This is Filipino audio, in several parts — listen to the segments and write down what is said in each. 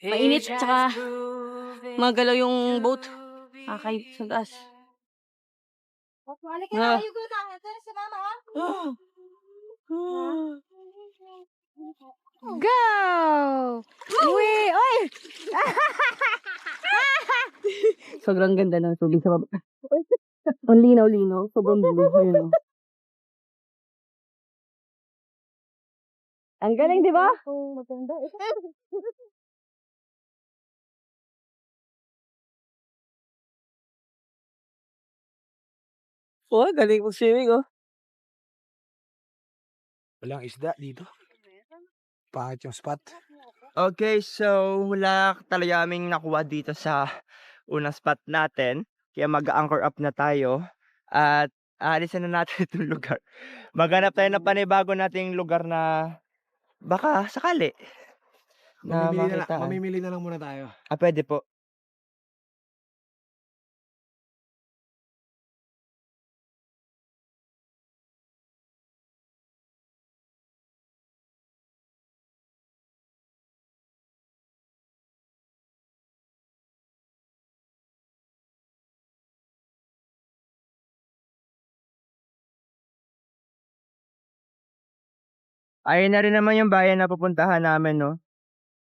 Mainit, tsaka magalaw yung boat. Akay sa taas. Ah. Go! Uy! Oy! Sobrang ganda ng tubig sa baba. Ang linaw-linaw. Sobrang blue. Ayun, oh. Ang galing, di ba? Maganda. Oh, galing mo swimming, oh. Walang isda dito. Pangit yung spot. Okay, so wala talaga aming nakuha dito sa unang spot natin. Kaya mag-anchor up na tayo. At aalisin na natin itong lugar. Maghanap tayo ng panibago nating lugar na baka sakali na makitaan. Mamimili na lang muna tayo. Pwede po. Ayun na rin naman yung bayan na pupuntahan namin, no?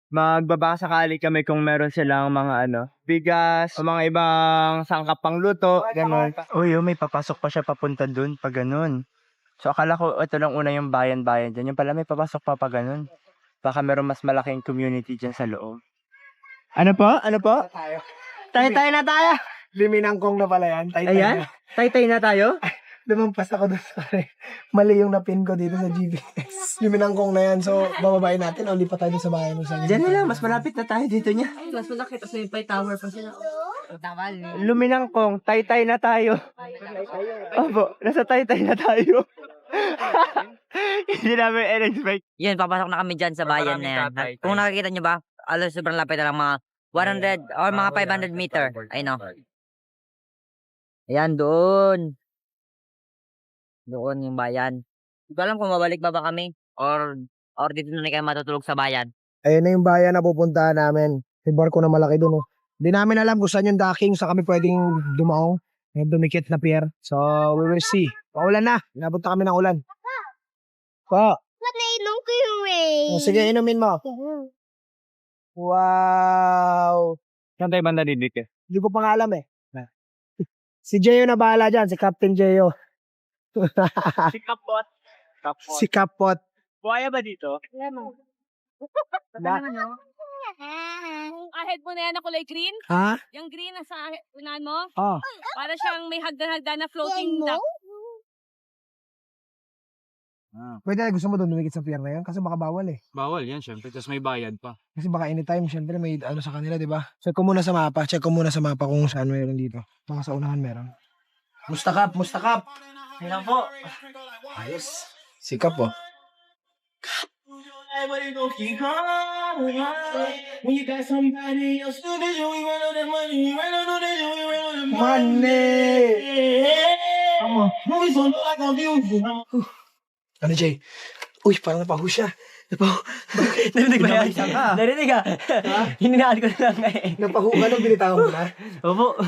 Magbabaka sakali kami kung meron silang mga bigas, o mga ibang sangkap pang luto, ganun. Uy, may papasok pa siya papunta dun, pag ganun. So akala ko ito lang una yung bayan-bayan dyan. Yung pala may papasok pa pag ganun. Baka meron mas malaking community dyan sa loob. Ano po? Ano po? Tay-tay na tayo! Liminangkong na pala yan. Ayan? Tay-tay na tayo? Lumampas ako doon sa mali yung napin ko dito sa GPS. Liminangkong na yan. So, bababain natin o lipat tayo sa bayan. Diyan na lang, mas malapit na tayo dito niya. Mas malaki. Tapos may tower pa sila. Luminangkong, tay-tay na tayo. Opo, nasa tay-tay na tayo. Hindi namin in-expect. Yun, papasok na kami dyan sa bayan na yan. Kung nakikita nyo ba, alas sobrang lapit na lang mga 100 or mga 500 meter. I know. Ayan, doon. Doon yung bayan. Hindi ko alam kung babalik ba kami or dito na kayo matutulog sa bayan. Ayun na yung bayan na pupuntahan namin. May barko na malaki doon. Hindi namin alam kung saan yung docking, sa kami pwedeng dumaong. May dumikit na pier. So, we will see. Paulan na. Napunta kami ng ulan. Pa. Nainom ko yung rain. O, sige, inumin mo. Wow. Saan tayo banda didikit? Hindi ko pa nga alam eh. Si Jeyo na bahala dyan. Si Captain Jeyo. Si Kapot. Si Kapot. Buhaya ba dito? Ahead mo na yan na kulay green. Ha? Yung green na sa unahan mo. Oh. Para siyang may hagdan-hagdan na floating duck. Pwede na gusto mo doon dumikit sa pier na yun? Kasi baka bawal eh. Bawal yan, syempre. Tapos may bayad pa. Kasi baka anytime, syempre may ano sa kanila, di ba? Check ko muna sa mapa. Check ko muna sa mapa kung saan meron dito. Baka sa unahan meron. Mustakap, mustakap. Ayan po. Ayos. Sikap oh. Ano, Jay? Uy, parang napahu siya. Narinig ba yan? Narinig ka? Hininaan ko na lang eh. Napahu ka nung binitawan mo na? Opo.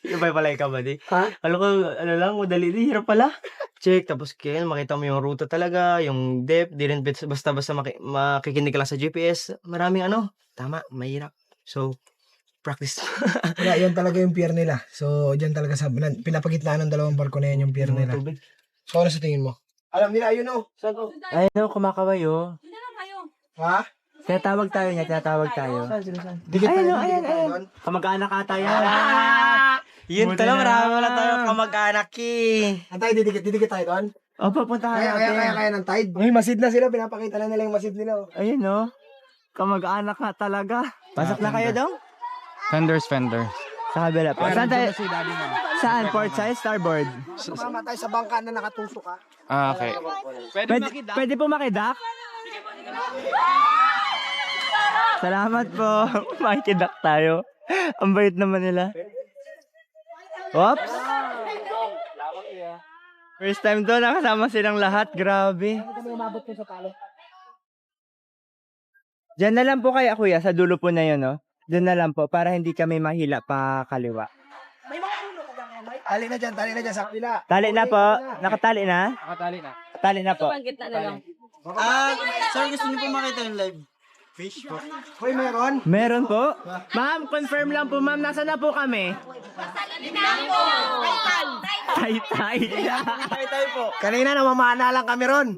Yung pa pala ikaw ba di? Ha? Alam ko, lang, madali di. Hirap pala. Check, tapos kaya makita mo yung ruta talaga, yung depth, di rin basta-basta makikinig ka lang sa GPS. Maraming tama, mahirap. So, practice. Wala, yan talaga yung pier nila. So, dyan talaga sa, pinapagitnaan ng dalawang barko na yan yung pier nila. So, ano sa tingin mo? Alam nila, ayun oh. Saan oh? Ayun, kumakaway oh. Ha? Tinatawag tayo niya, tinatawag tayo. Dikit Ayun, tayo, ayun, dikit tayo ayun. doon. Kamag-anak ata yan. Yun Buti tala, na marami lang. wala tayo kamag-anak eh. Tayo, didikit tayo doon. Opo, puntahan Kaya natin. ng tide. Uy, masid na sila. Pinapakita na nila yung masid nila oh. Ayun oh. Kamag-anak ka talaga. Pasok na kayo daw? Fenders. Sa kabila pa. Saan tayo? Saan? Port side, starboard? Sumama tayo sa bangka na nakatusok ha. Okay. Pwede po makidak? Salamat po. Makikidak tayo. Ang bait naman nila. Oops. First time to, nakasama silang lahat. Grabe. Diyan na lang po kaya kuya, sa dulo po na yun, no? Diyan na lang po, para hindi kami mahila pa kaliwa. Tali na dyan sa kapila. Tali na po. Nakatali na? Nakatali na. Tali na po. Gitna na lang. Sir, gusto niyo po makita yung live fish po? Hoy, meron? Meron po? Ma'am, confirm lang po, ma'am. Nasaan na po kami? Tay-tay. Tay po. Kanina namamana lang kami ron.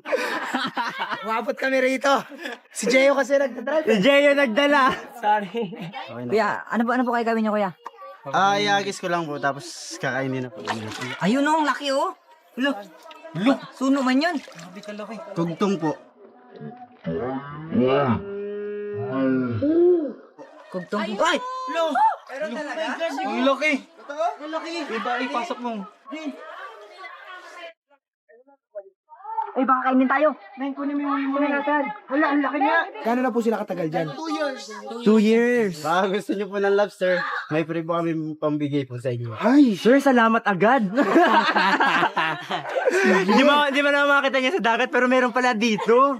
Umabot kami rito. Si Jeyo kasi nagdadrive. Si Jeyo nagdala. Sorry. Kuya, ano po kayo gawin niyo, kuya? Iagis ko lang po, tapos kakainin na po. Ayun oh, ang laki oh. Look. Suno man yun. Tugtong po. Kugtong. Ay! Ang laki. Ang laki. Iba, ipasok mo. Ay, baka kainin tayo. Gano'n na po sila katagal dyan? 2 years. Baka gusto niyo po ng lobster, may free po kami pambigay po sa inyo. Ay, sir, salamat agad. Hindi mo na makita niya sa dagat, pero meron pala dito.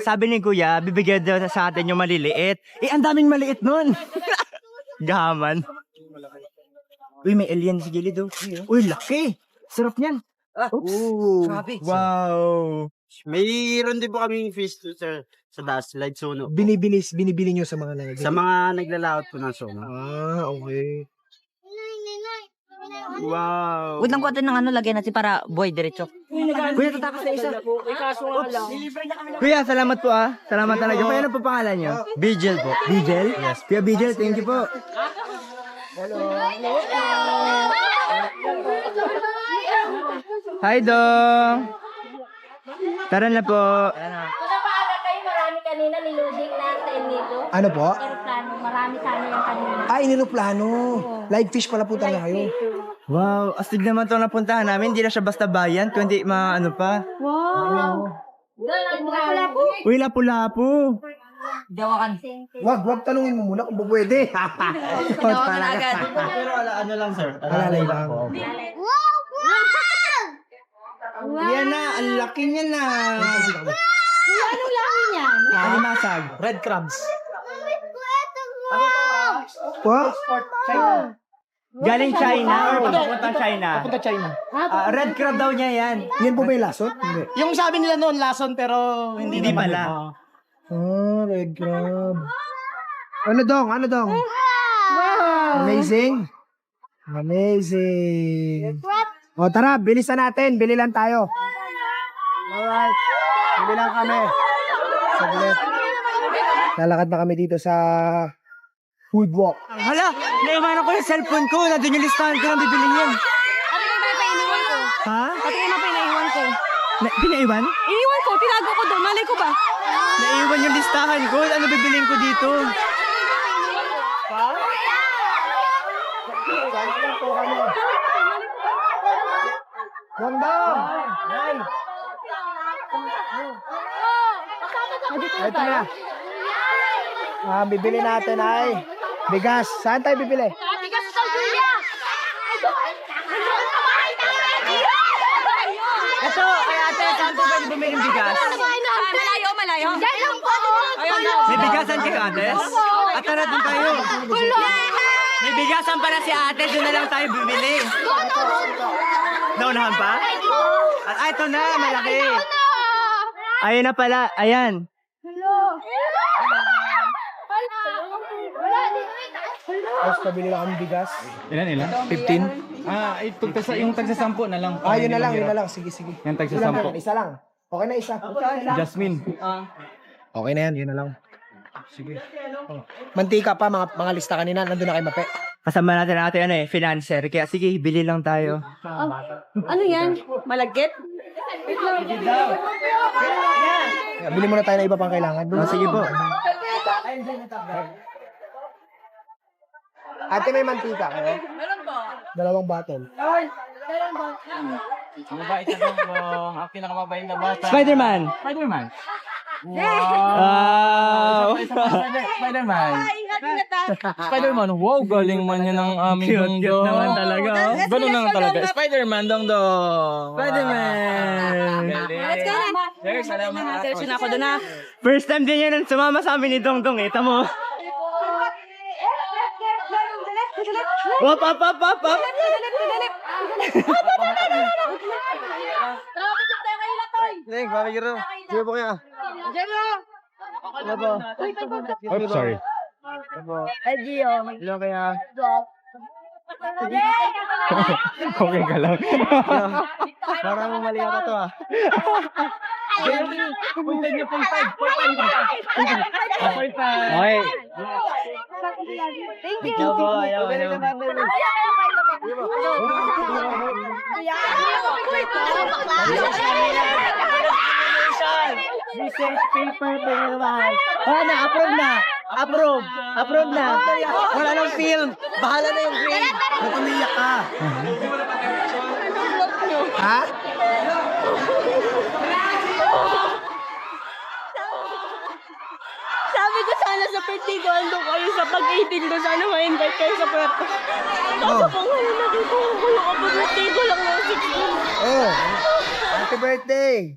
Sabi ni kuya, bibigyan daw sa atin yung maliliit. Eh, ang daming maliit nun. Gahaman. Uy, may alien sa gilid oh. Uy, laki. Sarap niyan. Ooh. Grabe. Wow. Mayroon din po kaming fish to, sir, sa Das Slide Sono. Binibili nyo sa mga nagagawin? Sa mga naglalakot po ng sono. Okay. Wow. Wait lang ko atin ng ano, lagyan natin para buhay diretso. Kuya, tatakas na isa. Kuya, salamat po ah. Salamat talaga. Kuya, ano po pangalan niyo? Vigil po. Vigil? Yes. Kuya Vigil, thank you po. Hi, Dong. Tara na po. Napahala kayo, marami kanina niluding natin nito. Ano po? Aeroplano, marami sana yung kanina. Iniroplano. Live fish pala po talaga kayo. Wow, astig naman itong napuntahan namin. Hindi na siya basta bayan, kundi mga ano pa. Doon ang lapu. Uy, lapu-lapu. Dawakan. Wag tanungin mo muna kung pwede. Dawakan agad. Pero ano lang, sir. Alalay lang. Yan na, ang laki niya na. Ano lang yan? Alimasag. Red crabs. What? Galing China or papuntang China? Punta China. Red crab daw niya yan. Yan po ba yung lasot? Hindi. Yung sabi nila noon, lason, pero Hindi pala. Red crab. Ano dong? Amazing. O tara, bilisan natin. Bili lang tayo. Alright. Bili lang kami. Saglit. Lalakad na kami dito sa food walk. Hala, naiwanan ko yung cellphone ko. Nandun yung listahan ko ng bibilin yan. Ate kayo ba pinaiwan ko? Ha? Ate kayo ba pinaiwan ko? Pinaiwan? Iniwan ko, tinago ko doon. Malay ko ba? Naiwan yung listahan ko. Ano bibilin ko dito? Gandang! Ito na. Bibili natin ay bigas. Saan tayo bibili? Bigas sa Julia! Ito, kaya ate, saan po pwede bumili ng bigas? Malayo. Diyan lang po! May bigasan kayo, ate? At tara doon tayo. May bigasan pala si ate, doon na lang tayo bumili. Naunahan pa? Ito na, malaki. Ayun na pala, ayan. Tapos pabili lang kami bigas. Ilan? 15. Yung tagsa-10 na lang. Yun na lang. Sige. Yung Ilan tagsa-10. na? Isa lang. Okay na isa. Jasmine. Okay na yan, yun na lang. Sige. Mantika pa, mga lista kanina, nandun na kay Mape. Kasama natin ang ating financer, kaya sige, bili lang tayo. Ano yan? Malagkit? Bili muna tayo na iba pang kailangan. Sige po. Ate, may mantika kayo? Meron po. 2 bottle. Mabait na bong. Ang pinakamabait na bata. Spider-Man! Spider-Man. Wow! Spider-Man. Spider-Man, wow, galing man yan ng aming Cute naman talaga, oh. Ganun lang talaga. Spider-Man, dong. Spider-Man! Let's go na. Sir, salamat. Seryoso na ako doon na. First time din yan sumama sa amin ni Dongdong eh. Tamo. Up! Neng, bakit yun? Sige po kaya. Ano po? Oh, sorry. Ay, Gio. Hello kaya. Okay ka lang. Parang mali ako to ah. Okay. Thank you. Ayaw po, ayaw. Research paper pa naman. Na-approve na. Approve na. Wala nang film. Bahala na yung grade. Ba't umiyak ka? Ha? Sabi ko sana sa birthday ko, ando kayo sa pag-18 ko, sana ma-invite kayo sa prep. Kaso po ngayon nakita ko yung birthday ko lang ng 16. Oh. Happy birthday.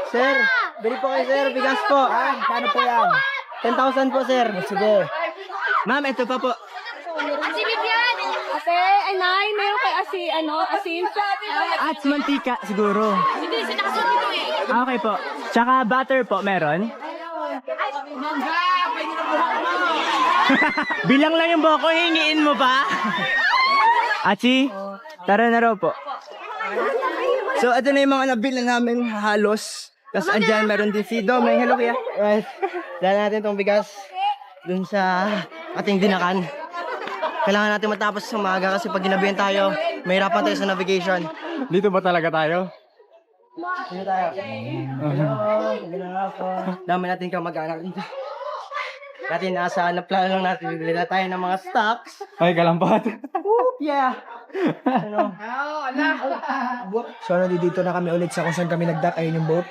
Sir, bili po kayo sir. Bigas po. Kano po yan? 10,000 po sir. Sige. Ma'am, ito pa po. Si Vivian. Ate, Nay, meron kay asin. At mantika siguro. Hindi, sinakasunod ko eh. Okay po. Tsaka butter po, meron? Bilang lang yung buhok ko, hingiin mo pa? Achi, tara na raw po. So, ito na yung mga nabili namin halos. Tapos andyan, meron din si Domeng. Hello, kuya. Right. Dala natin itong bigas dun sa ating dinakan. Kailangan natin matapos sa umaga kasi pag ginabihan tayo, mahirapan tayo sa navigation. Dito ba talaga tayo? Dito tayo. Dami natin kamag-anak dito. Dati nasa plano lang natin, bibili na tayo ng mga stocks. Ay, kalampat. Yeah. Ano? So, nandito na kami ulit sa kung saan kami nag-dock. Ayun yung boat.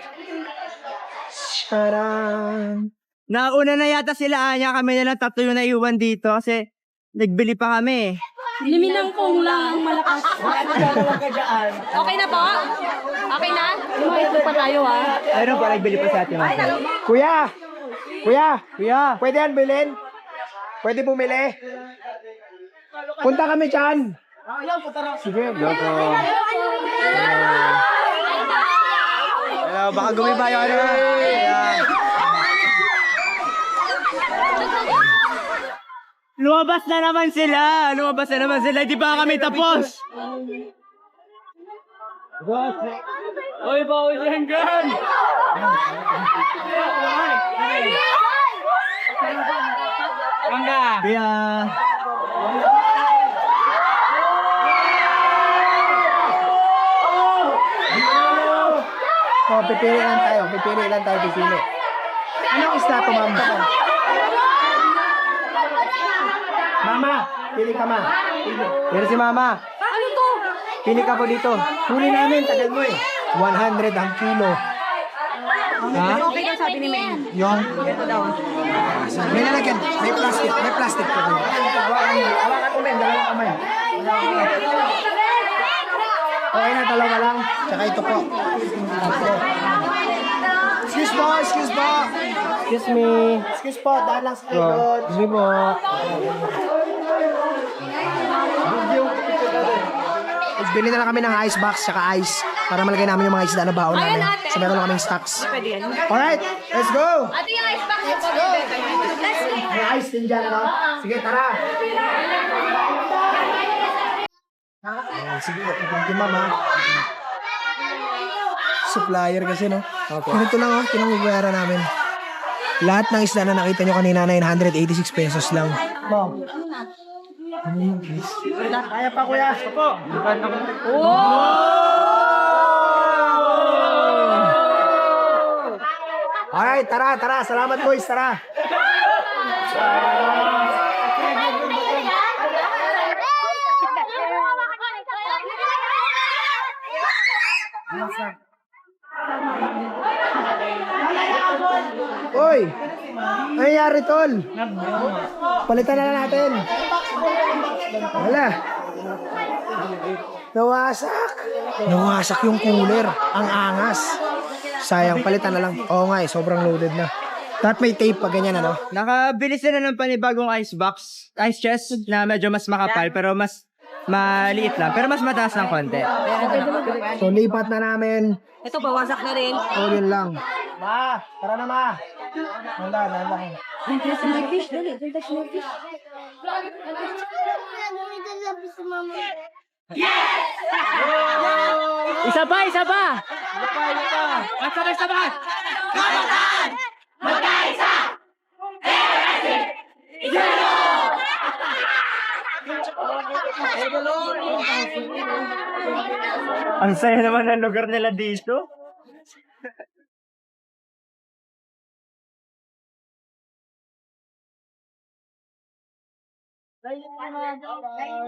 Charan! Nauna na yata sila, Anya. Kami na lang tatlo yung naiwan dito kasi nagbili pa kami. Liminang kong lang ang malakas. Okay na po? Okay na? Ito pa tayo Ayun pa, nagbili pa sa atin. Kuya! Kuya! Kuya! Pwede yan bilhin? Pwede bumili? Punta kami dyan! Sige, go po. Hello, baka gumiba yung ano. Yeah. Lumabas na naman sila. Di ba kami tapos? Oy, bawal yan gan! Mangga! Kuya! So, pipili lang tayo. Anong isda to, ma'am? Mama, pili ka, ma. Pero si Mama. Ano to? Pili ka po dito. Huli namin, tagal mo eh. 100 ang kilo. Ha? Okay daw sabi ni May. Yung? May lalagyan. May plastic po. Hawakan ko, men. Dalawang kamay. Okay na, dalawa lang. Tsaka ito po. Excuse po. Excuse me. Excuse po, dahil lang sa likod. Excuse me po. Bili na lang kami ng ice box tsaka ice para malagay namin yung mga isda na baon namin. So meron lang kaming stocks. Alright, let's go! Ate yung ice box. Let's go. Let's go. May ice din dyan, no? Sige, tara! Sige, thank you, mama. Supplier kasi, no? Okay. Ganito lang, oh. Tinangubayaran namin. Lahat ng isda na nakita nyo kanina, 986 pesos lang. Mom. Kaya pa, kuya. Opo. Alright, tara. Salamat, boys. Tara. Uy! Ano nangyari, tol? Palitan na lang natin. Wala. Nawasak. Nawasak yung cooler. Ang angas. Sayang, palitan na lang. Oo nga sobrang loaded na. Dapat may tape pa ganyan, ano? Nakabili sila ng panibagong ice box, ice chest na medyo mas makapal pero mas maliit lang. Pero mas mataas ng konti. So, lipat na namin. Ito, bawasak na rin. So, yun lang. Ma! Tara na, ma! Nanda. Isa pa! Isa pa! Isa pa! Ang saya naman ng lugar nila dito.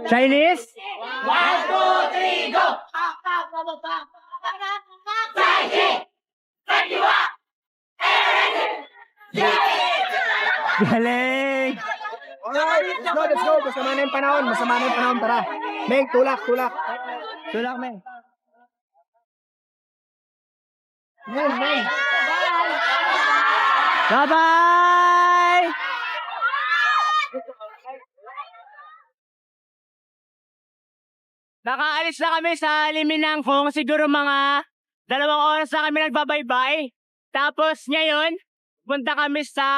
Chinese? Galing! Let's go. Masama na yung panahon. Tara. Meng, tulak. Tulak, men. Meng. Bye-bye! Nakaalis na kami sa Liminangfong. Siguro mga 2 oras na kami nagbabaybay. Tapos ngayon, punta kami sa...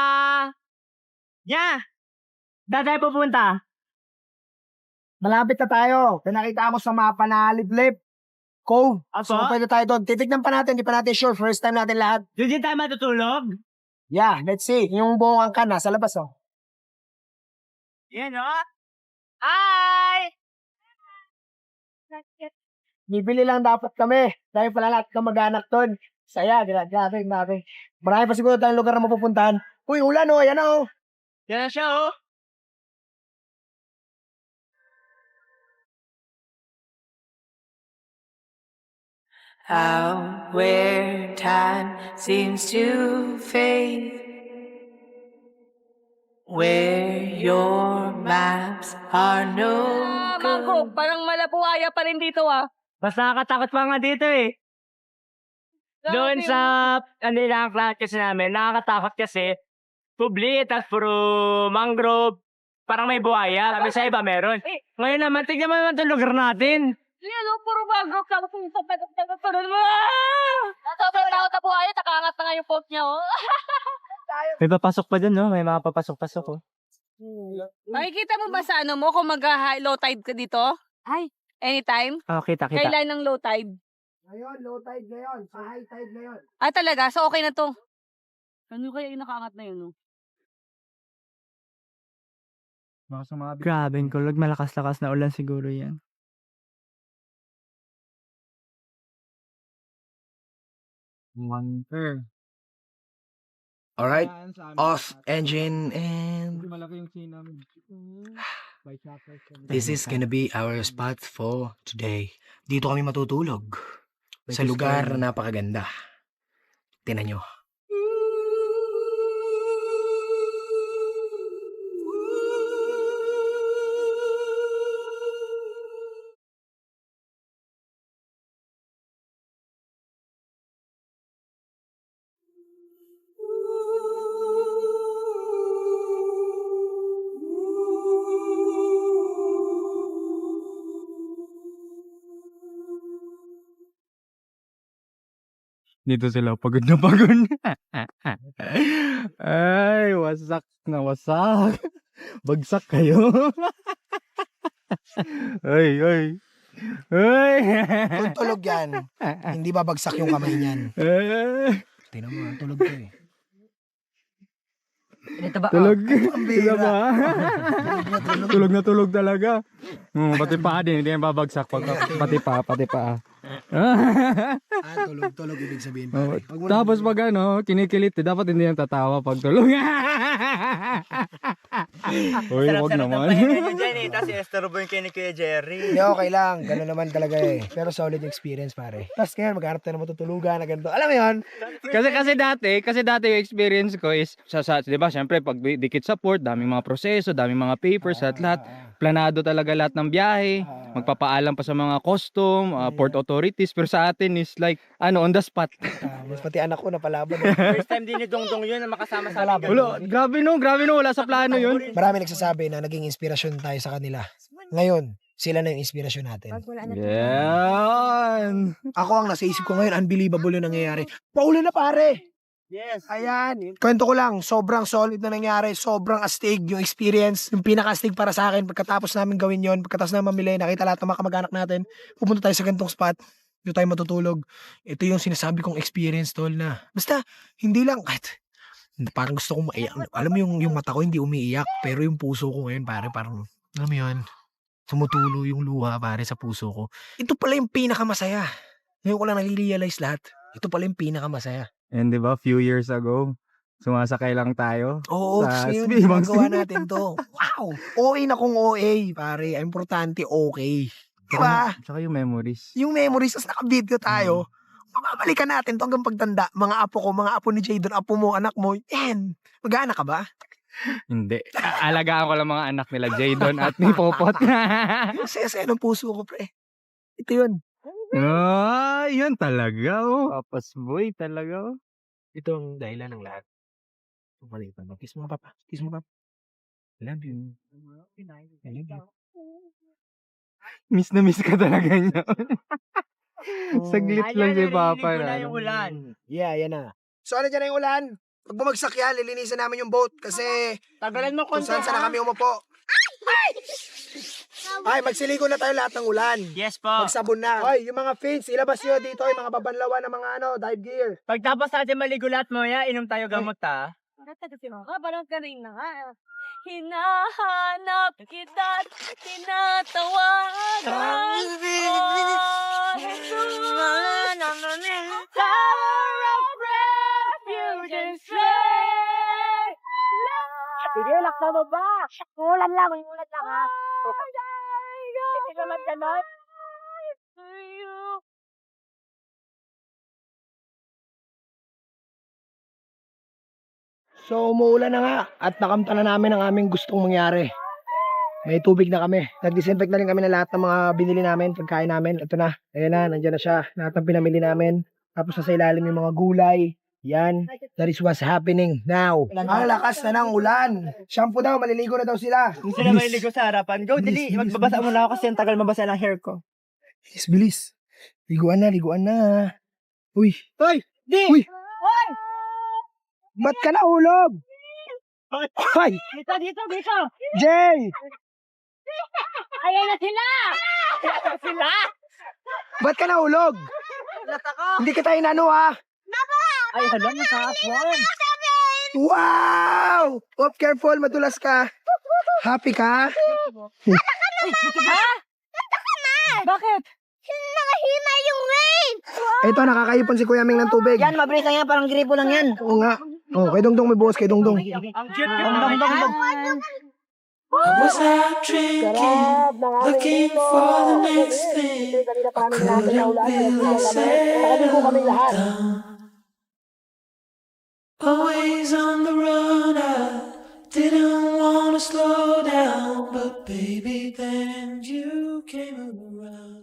Saan tayo pupunta? Malapit na tayo. Pinakita mo sa mapa na Liblib Cove. Apo? So, pwede tayo doon. Titignan pa natin. Di pa natin sure. First time natin lahat. Doon din tayo matutulog? Yeah, let's see. Yung buong angkan nasa labas, oh. Yan, oh. Hi! Bibili lang dapat kami. Dahil pala lahat kamag-anak doon. Saya, grabe. Marami pa siguro tayong lugar na mapupuntahan. Uy, ulan, oh. Yan, oh. Yan na siya, oh. Out where time seems to fade, where your maps are no Mangkok, parang malapuaya pa rin dito Mas nakakatakot pa nga dito eh. Doon sa, ano lang ang kasi namin, nakakatakot kasi, publi, tapos puro mangrove, parang may buhaya, kami sa iba meron. Ngayon naman, tignan mo naman itong lugar natin. puro mangkok. Tapos yung sa pagkakataon mo. Sobrang takot na buhaya. Takangat na nga yung post niya, oh. May papasok pa dun, no? May mga papasok-pasok, oh. Makikita mo ba sa ano mo kung mag-low tide ka dito? Ay, anytime? Oh, kita. Kailan ng low tide? Ngayon, low tide ngayon. Sa high tide ngayon. Ah, talaga? So, okay na to. Ano kaya yung nakaangat na yun, no? Grabe, kulog. Malakas-lakas na ulan siguro yan. Alright, off engine and this is gonna be our spot for today. Dito kami matutulog sa lugar na napakaganda. Tingnan nyo. Dito sila pagod na pagod. Ay, wasak na wasak. Bagsak kayo. Ay. Kung tulog yan, hindi babagsak yung kamay niyan. Tingnan mo, tulog ko eh. Ito ba? Tulog. Ang bira. Diba? Tulog na tulog talaga. Pati pa din, hindi yan babagsak. Pati pa. Tulog ibig sabihin. Oh, Pare. Wag mo tapos na- pag kinikilit, dapat hindi yan tatawa pag tulog. Uy, wag naman. Tapos estorbo yung kay ni Kuya Jerry. Hindi, okay lang. Ganun naman talaga eh. Pero solid experience, pare. Tapos ngayon, maghanap tayo ng matutulugan na ganito. Alam mo yun? Kasi dati yung experience ko is sa 'di ba, syempre pag dikit sa port, daming mga proseso, daming mga papers at lahat. Planado talaga lahat ng biyahe. Magpapaalam pa sa mga custom, port authorities, pero sa atin is like on the spot. Mas pati anak ko napalaban. First time din ni Dongdong yun na makasama sa amin. Wala, grabe no, wala sa plano yun. Marami nagsasabi na naging inspirasyon tayo sa kanila. Ngayon, sila na yung inspirasyon natin. Yan. Ako ang nasa isip ko ngayon, unbelievable yung nangyayari. Paulan na pare! Yes. Ayan. Kwento ko lang, sobrang solid na nangyari. Sobrang astig yung experience. Yung pinaka-astig para sa akin, pagkatapos namin gawin yon, pagkatapos namin mamili, nakita lahat ng mga kamag-anak natin, pupunta tayo sa gantong spot, doon tayo matutulog. Ito yung sinasabi kong experience, tol, na basta, hindi lang, kahit, parang gusto kong maiyak. Alam mo yung mata ko hindi umiiyak, pero yung puso ko ngayon, pare, parang, alam mo yun, tumutulo yung luha, pare, sa puso ko. Ito pala yung pinakamasaya. Ngayon ko lang nare-realize lahat. Ito pala yung pinakamasaya. And 'di ba, few years ago, sumasakay lang tayo. Oo, Sa ngayon, ibang magawa natin to. Wow! OA na kung OA, pare. Ang importante, okay. Diba? Tsaka yung memories. Yung memories, tas naka-video tayo, mababalikan natin to hanggang pagtanda. Mga apo ko, mga apo ni Jadon, apo mo, anak mo, yan. Mag-anak ka ba? Hindi. Alagaan ko lang mga anak nila, Jadon at ni Popot. Saya-saya ng puso ko, pre. Ito yun. Yan talaga, oh. Papas boy talaga, oh. Ito ang dahilan ng lahat. Mali pa. Kiss mo, papa. Kiss mo, papa. I love you. I love you. Miss na miss ka talaga niya. Saglit lang si Papa. Na yung ulan. Yeah, yan na. So ano dyan na yung ulan? Pag bumagsak yan, lilinisan namin yung boat kasi Tagalan mo kung konti. saan na kami umupo. Ay, magsiligo na tayo lahat ng ulan. Yes po. Magsabon na. Ay, yung mga fins, ilabas nyo dito, yung mga babanlawan ng mga dive gear. Pagtapos natin maligo lahat mo, inom tayo gamot ha. Parang kanina nga. Hinahanap kita't tinatawagan. Oh, Jesus, Tower of refuge and strength. Sige, laksa mo ba? Ulan lang ha. Hindi ka man ganon. So, umuulan na nga at nakamta na namin ang aming gustong mangyari. May tubig na kami. Nag-disinfect na rin kami ng lahat ng mga binili namin, pagkain namin. Ito na. Ayan na, nandiyan na siya. Lahat ng pinamili namin. Tapos sa ilalim yung mga gulay. Yan. That is what's happening now. Ang lakas na ng ulan. Shampoo daw, maliligo na daw sila. Kung sila maliligo sa harapan, go, dili. Magbabasa muna ako kasi ang tagal mabasa ng hair ko. Bilis, bilis. Liguan na, liguan na. Uy. Uy! Di! Uy! Ba't ka nahulog? Ay! Dito. Jay! Ayan na sila! Sila! Ba't ka nahulog? Hindi kita inano ha? Ay, hala, nakaaswan. Wow! Oh, careful, madulas ka. Happy ka? Bakit? Nakahima yung rain! Ito, nakakaipon si Kuya Ming ng tubig. Yan, mabilis lang yan, parang gripo lang yan. Oo nga. Oh, kay Dongdong may buhos, kay Dongdong. Ang cute yung dong. Was out drinking, looking for the next thing. I couldn't really settle down. Always on the run, I didn't want to slow down. But baby, then you came around.